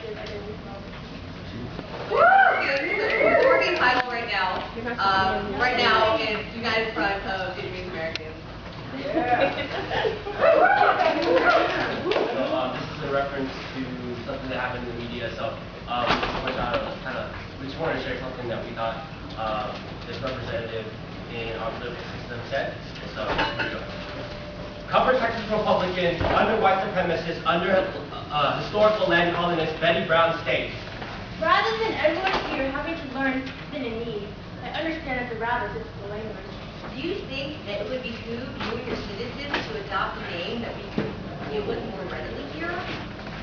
American identity problem. The working title right now is United Front of Vietnamese Americans. So this is a reference to something that happened in the media. So we just wanted to share something that we thought this representative in our political system said. So here we go. Cover Texas Republicans under white supremacists under historical land colonist Betty Brown states. Rather than everyone here having to learn Vietnamese, I understand that the rather difficult language. Do you think that it would behoove you and your citizens to adopt a name that we could deal with more readily here?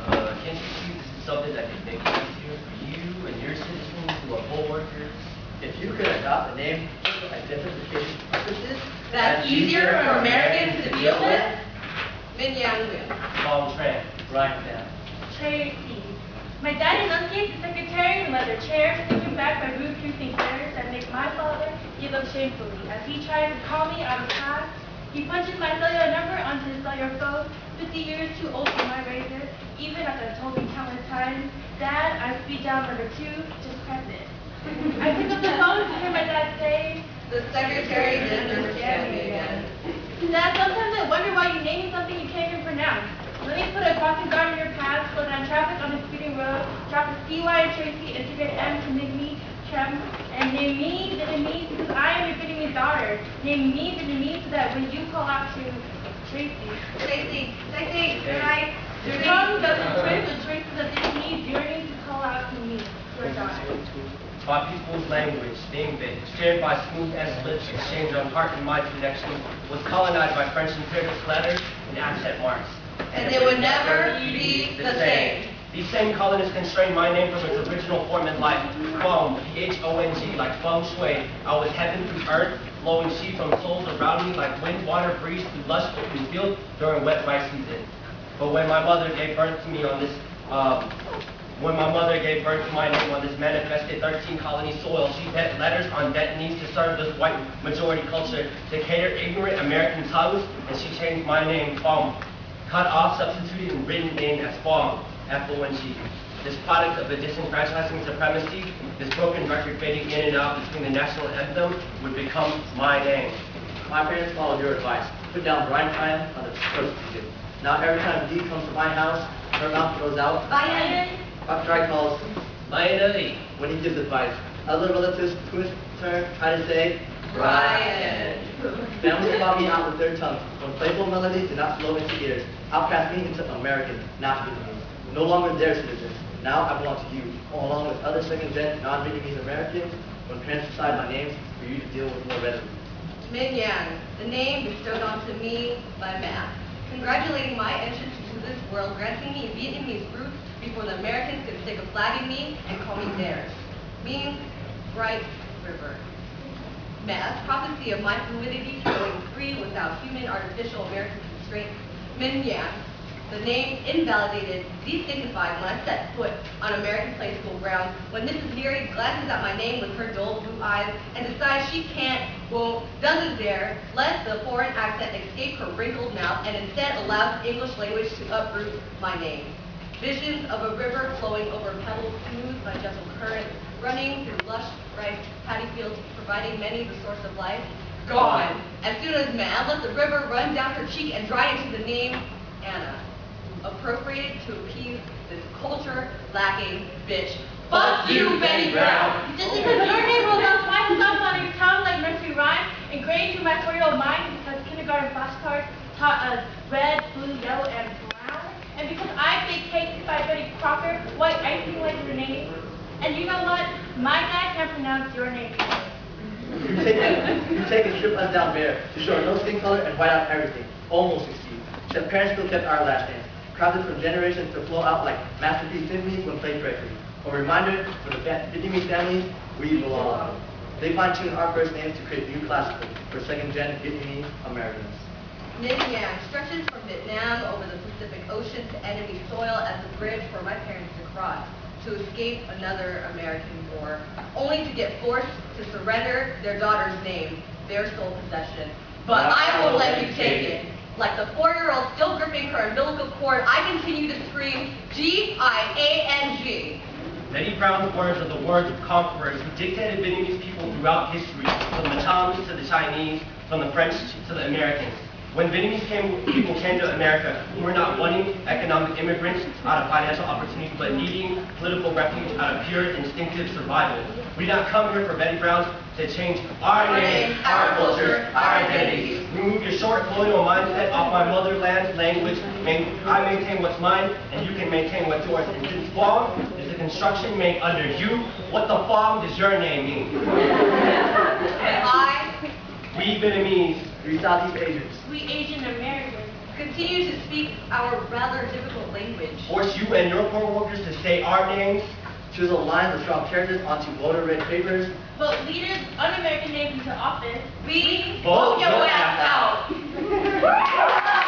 Can't you see this is something that could make it easier for you and your citizens who are poll workers? If you could adopt a name for identification purposes, that's easier for Americans to deal with? Minh Yang Nguyen. Fong Tran. Right now. Tracy. My dad enunciates the secretary in leather chairs, thinking back my rude creeping glares that make my father give up shamefully. As he tries to call me out of class, he punches my cellular number onto his cellular phone, 50 years too old for my razor. Even after I've told him countless times, Dad, I speed down number 2, just press it. I pick up the phone to hear my dad say, the secretary didn't understand me again. Dad, sometimes I wonder why you named something you can't even pronounce. Let me put a crossing guard in your path, slow down traffic on the speeding road, drop the CY and Tracy, integrate M to make me Trem, and name me Vietnamese because I am your Vietnamese daughter. Name me Vietnamese so that when you call out to Tracy, good night. Your tongue doesn't twist the traces of Vietnamese yearning to call out to me, your daughter. By people's language, being bit, shared by smooth as lips, exchange on heart and mind connection, was colonized by French imperialist letters and accent marks. And it would never be the same. These same colonists constrained my name from its original form in life. Fong, P-H-O-N-G, like feng shui. I was heaven through earth, flowing sheep from souls around me like wind, water, breeze through lush open field during wet rice season. But when my mother gave birth to me on this, when my mother gave birth to my name on this manifested 13 colony soil, she bent letters on bent knees to serve this white majority culture to cater ignorant American tongues, and she changed my name, Fong. Cut off, substituted, and written in as Fong, F-O-N-G. This product of a disenfranchising supremacy, this broken record fading in and out between the national anthem, would become my name. My parents followed your advice. Put down Brian Ryan on the first ticket. Now every time D comes to my house, her mouth goes out. Brian. After I calls Brian. When he gives advice. Other relatives twist, turn, try to say Brian. Families brought me out with their tongues. When playful melodies did not flow into ears, outcast me into American, not Vietnamese. No longer their citizens. Now I belong to you, along with other second-gen non-Vietnamese Americans. When parents decide my names for you to deal with more readily. Minh Yang, the name bestowed onto me by math, congratulating my entrance into this world, granting me Vietnamese roots before the Americans could stick a flag in me and call me theirs. Means bright river. Math, prophecy of my fluidity flowing free without human artificial American constraints. Minh Yang, the name invalidated, designified when I set foot on American play school grounds, when Mrs. Leary glances at my name with her dull blue eyes and decides she can't, won't, doesn't dare, let the foreign accent escape her wrinkled mouth and instead allows the English language to uproot my name. Visions of a river flowing over pebbles smoothed by gentle currents, running through lush, rice paddy fields, providing many the source of life. Gone. As soon as man let the river run down her cheek and dry into the name Anna, appropriated to appease this culture-lacking bitch. Fuck you, Betty Brown! Just because your name rolls out twice as often on your tongue like nursery rhyme, ingrained through my 4-year-old mind because kindergarten flashcards taught us red, blue, yellow, and brown, and because I bake cakes by Betty Crocker, white icing like your name. And you know what? My dad can't pronounce your name. You take a trip us down there to show no skin color and white out everything. Almost succeed. Except parents still kept our last names, crafted for generations to flow out like masterpiece symphonies when played correctly. A reminder for the Vietnamese families, we belong. They fine-tune our first names to create new classical for second-gen Vietnamese Americans. Minh Yang stretches from Vietnam over the Pacific Ocean to enemy soil as a bridge for my parents to cross, to escape another American war, only to get forced to surrender their daughter's name, their sole possession. But I won't let you take it. Like the 4-year-old still gripping her umbilical cord, I continue to scream G-I-A-N-G. Betty Brown's words are the words of conquerors who dictated Vietnamese people throughout history, from the Thams to the Chinese, from the French to the Americans. When Vietnamese people came to America, we were not wanting economic immigrants out of financial opportunity, but needing political refuge out of pure instinctive survival. We did not come here for Betty Browns to change our name, our culture, our identity. Remove your short colonial mindset off my motherland language. I maintain what's mine, and you can maintain what's yours. And since Fong is the construction made under you, what the Fong does your name mean? And We Vietnamese, We Southeast Asians. We Asian Americans. continue to speak our rather difficult language. force you and your co-workers to say our names. Chisel lines of strong characters onto voter-red papers. Vote leaders, un-American names into office. We Vote vote your your ass ass out.